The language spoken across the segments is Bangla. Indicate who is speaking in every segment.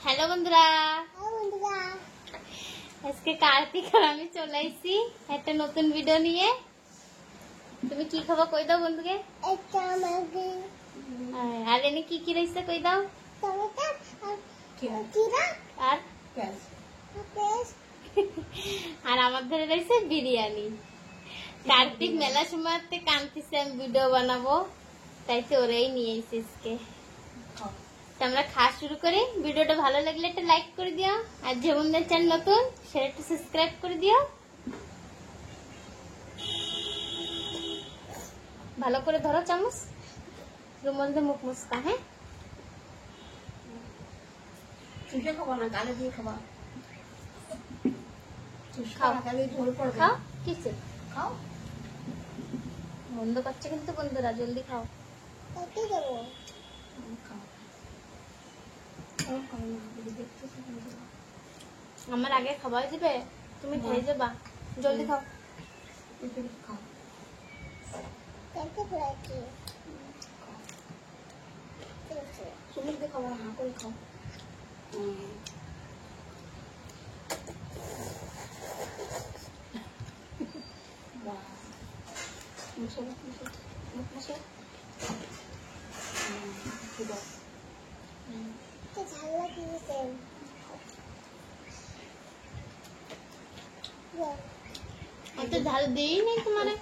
Speaker 1: হ্যালো বন্ধুরা, আজকে কার্তিক আর আমি চলে এসেছি একটা নতুন ভিডিও নিয়ে। তুমি কি খাবো কই দাও বন্ধুকে? আর এনে কি কি রয়েছে কই দাও? আর আর আমার ধরে রয়েছে বিরিয়ানি। কার্তিক মেলা সময় কান্তিছে আমি ভিডিও বানাবো, তাই তো ওরাই নিয়ে এসেছি আজকে। আমরা খাওয়া শুরু করি। ভিডিওটা ভালো লাগলে একটা লাইক করে দিও, আর যে বন্ধুদের চ্যানেল নতুন সেটা একটু সাবস্ক্রাইব করে দিও। ভালো করে ধরো চামচ, রুমাল দিয়ে মুখ মুছকা। হ্যাঁ,
Speaker 2: খাবো না, গালে দিয়ে খাবা।
Speaker 1: খাও কিছু
Speaker 2: খাও,
Speaker 1: বন্ধ করছে কিন্তু বন্ধুরা, জলদি খাও। আমার আগে খাবার দিবে, তুমি খেয়ে যাবা, জলদি খাও।
Speaker 2: তুমি যদি খাবো না, করে খাও।
Speaker 1: অত ঝাল দিই নেই তোমারে।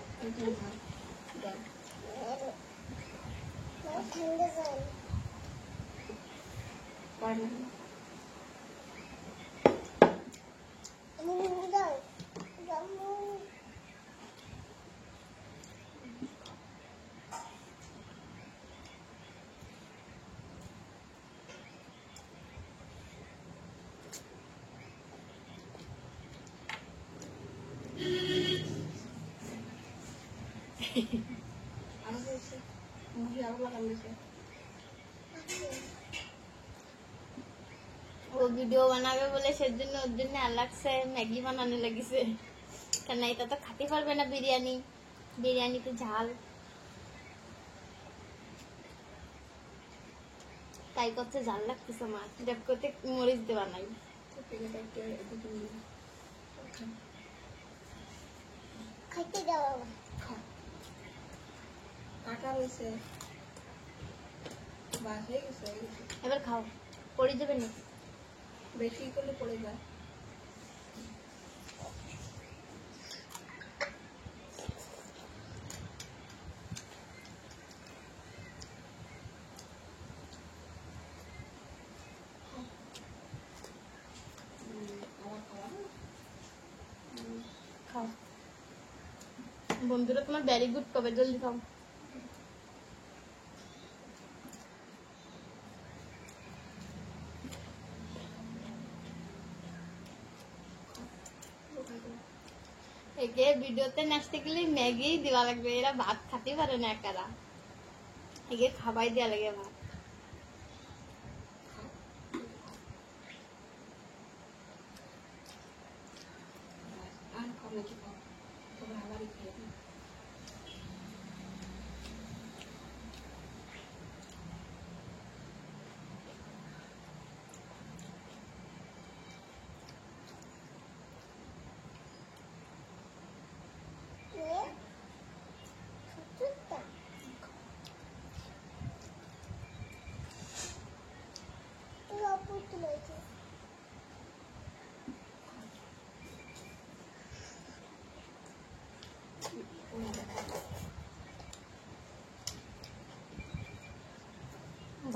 Speaker 1: ও ভিডিও বানাবে বলে সেজন্য ওর জন্য আলাদা ম্যাগি বানানো লাগিছে, কেন এটা তো খেতে পারবে না বিরিয়ানি, বিরিয়ানিতে ঝাল, তাই করতে ঝাল লাগতেছে আমার। দেখ করতে মরিচ দিয়ে বানাই।
Speaker 2: খাইতে যাও, কাটা রয়েছে,
Speaker 1: এবার খাও, পড়ে যাবে না।
Speaker 2: বেশি করলে পড়ে যায়।
Speaker 1: খাও বন্ধুরা, তোমার ভেরি গুড কবে, জলদি খাও। একে ভিডিওতে নাচতে গেলে ম্যাগি দেওয়া লাগবে, এরা ভাত খাতে পারে না একারা, একে খাবাই দেওয়া লাগে ভাত।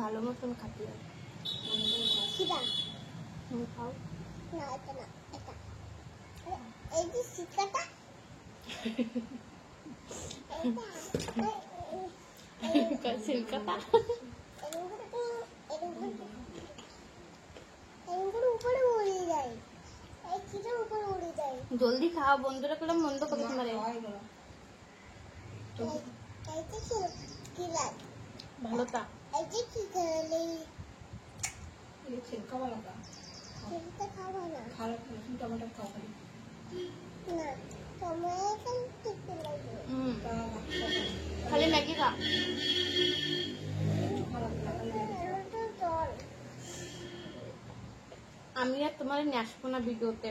Speaker 1: ভালো মতন খাতে হবে। খাও সিলকাটা। জলদি খাও বন্ধুরা, করে মন্দ করবে তোমারে। ভালো তা খালি ম্যাগি খা। আমি আর তোমার নিয়ে আসবো না ভিডিওতে।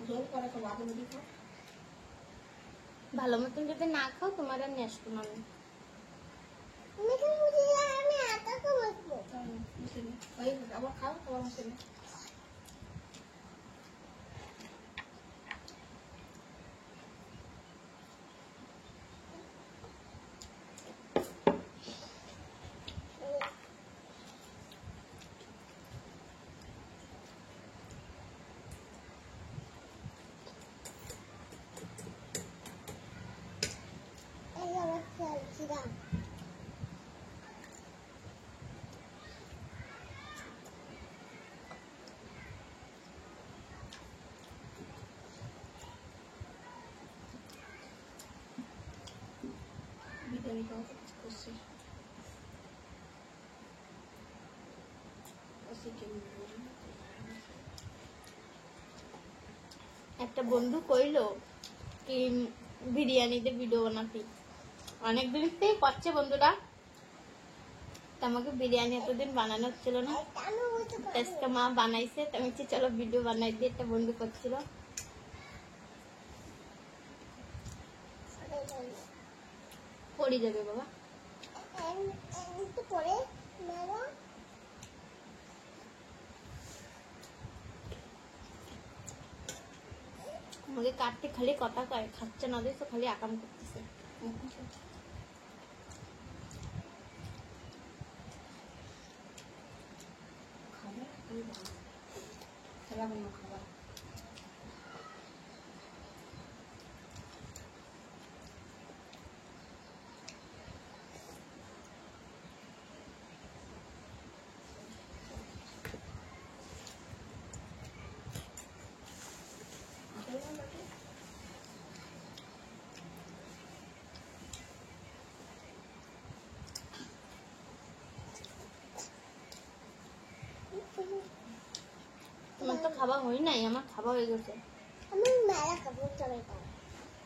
Speaker 2: জল করে খাবো, আগে মুড়ি খাও।
Speaker 1: ভালো মতন যদি না খাও তোমার আর নিয়ে আসবো না আমি।
Speaker 2: আবার খাও, খাবার মশে নেই। বিরিয়ানি খাও করছি।
Speaker 1: একটা বন্ধু কইলো কি বিরিয়ানিতে ভিডিও বানাতি, অনেকদিন থেকে করছে বন্ধুরা। তো আমাকে বিরিয়ানি এতদিন বানানো হচ্ছিল না, আজকে মা বানাইছে। তো আমি বলছি চলো ভিডিও বানাই দিয়ে, একটা বন্ধু করছিল। পড়ে যাবে বাবা। আমাকে কাটতে খালি কথা কয়, খাচ্ছে না দেখছো, খালি আকাম করতেছে।
Speaker 2: খাবার
Speaker 1: তোমার তো খাওয়া হয় নাই, আমার খাওয়া হয়ে গেছে।
Speaker 2: আমি মেলা খাবো, চলে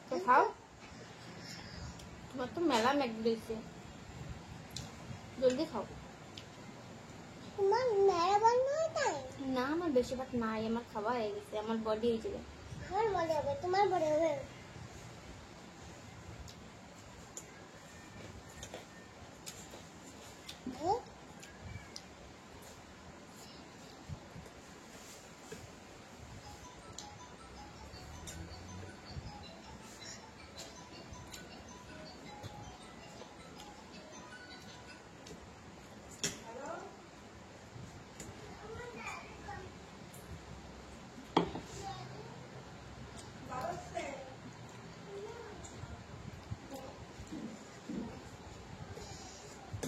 Speaker 1: তো খাও, তোমার তো মেলা ম্যাগ দিয়েছে, জলদি খাও।
Speaker 2: তোমার মেলা বন্ধ হয় তাই
Speaker 1: না আমার বেশি ভাত নাই, আমার খাওয়া হয়ে গেছে, আমার বডি হয়ে যাবে।
Speaker 2: আমার বড় হবে, তোমার বড় হবে।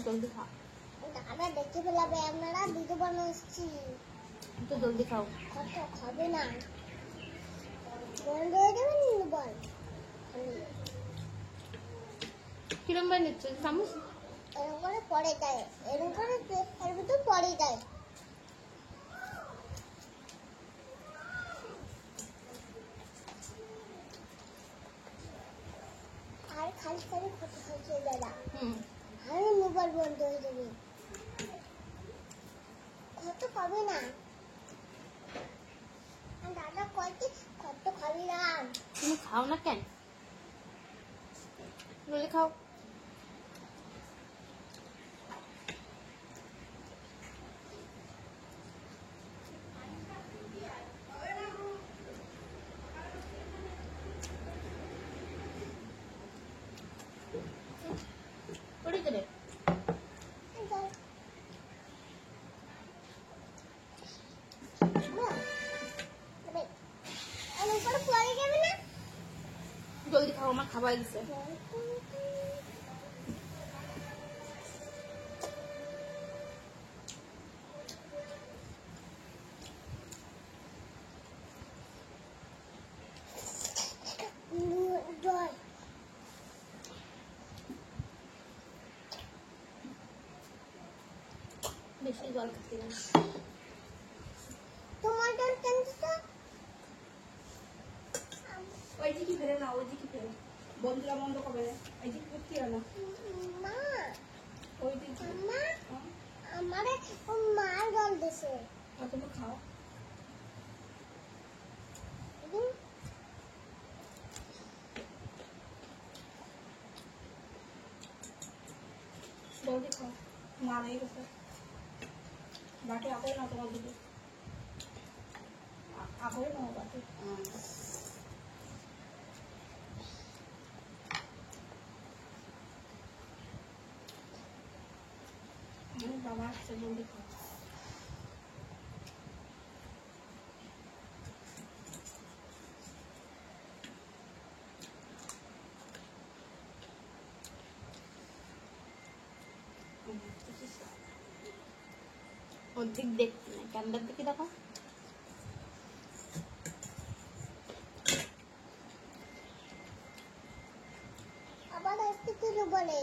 Speaker 1: জলদি খাও,
Speaker 2: দাদা দেখে ফেলাবে, আপনারা ভিডিও বানাচ্ছি।
Speaker 1: তো জলদি খাও।
Speaker 2: কত খাবে না, বন্ধ হয়ে যাবে নি বল।
Speaker 1: কিরম ভাই নিচ্ছে চামচ?
Speaker 2: এরকম করে পরে দেয়, এরকম করে এর ভিতর পরে দেয়। আর খালি খালি ফটো খাচ্ছে দাদা, আর মোবাইল বন্ধ হয়ে যাবে। কত খাবে না দাদা, কত খাবি না।
Speaker 1: তুমি খাও না কেন? জলদি খাও। পড়ে যাবে। জলদি খাও, আমার খাওয়া হয়ে গেছে। বেশি জল খাচ্ছি না।
Speaker 2: তোমার
Speaker 3: ওই যে কি ফেলে না, ওই যে কি ফেলে বন্ধুরা বন্ধ করবে, এই যে করতে না
Speaker 2: মা,
Speaker 3: ওই যে
Speaker 2: মা আমারে মার গল দিছে
Speaker 3: তুমি খাও জলদি খাও না নেই গেছে বাটি আগে না তোমার দিদি আগে নাও বাটি বাবা আসছে জলদি খাও
Speaker 1: অর্ধেক দেখতে না ক্যামেরার দিকে দেখো
Speaker 2: আবার আসতে কিছু বলে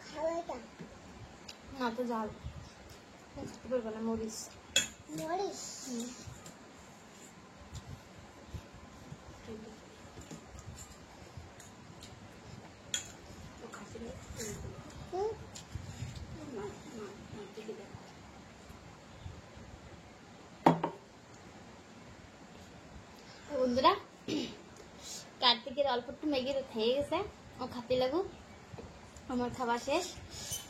Speaker 2: খাওয়াইটা
Speaker 1: না তো ঝাল বলবো না মরিচ
Speaker 2: মরিস হুম
Speaker 1: বন্ধুরা কার্তিকের অল্প একটু ম্যাগি খেয়ে গেছে ও খাতে লাগুক আমার খাবার শেষ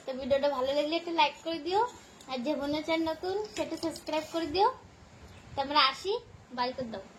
Speaker 1: তো ভিডিওটা ভালো লাগলে একটা লাইক করে দিও আর যে বোনের চ্যানেল নতুন সেটা সাবস্ক্রাইব করে দিও তো আমরা আসি বাই করে দাও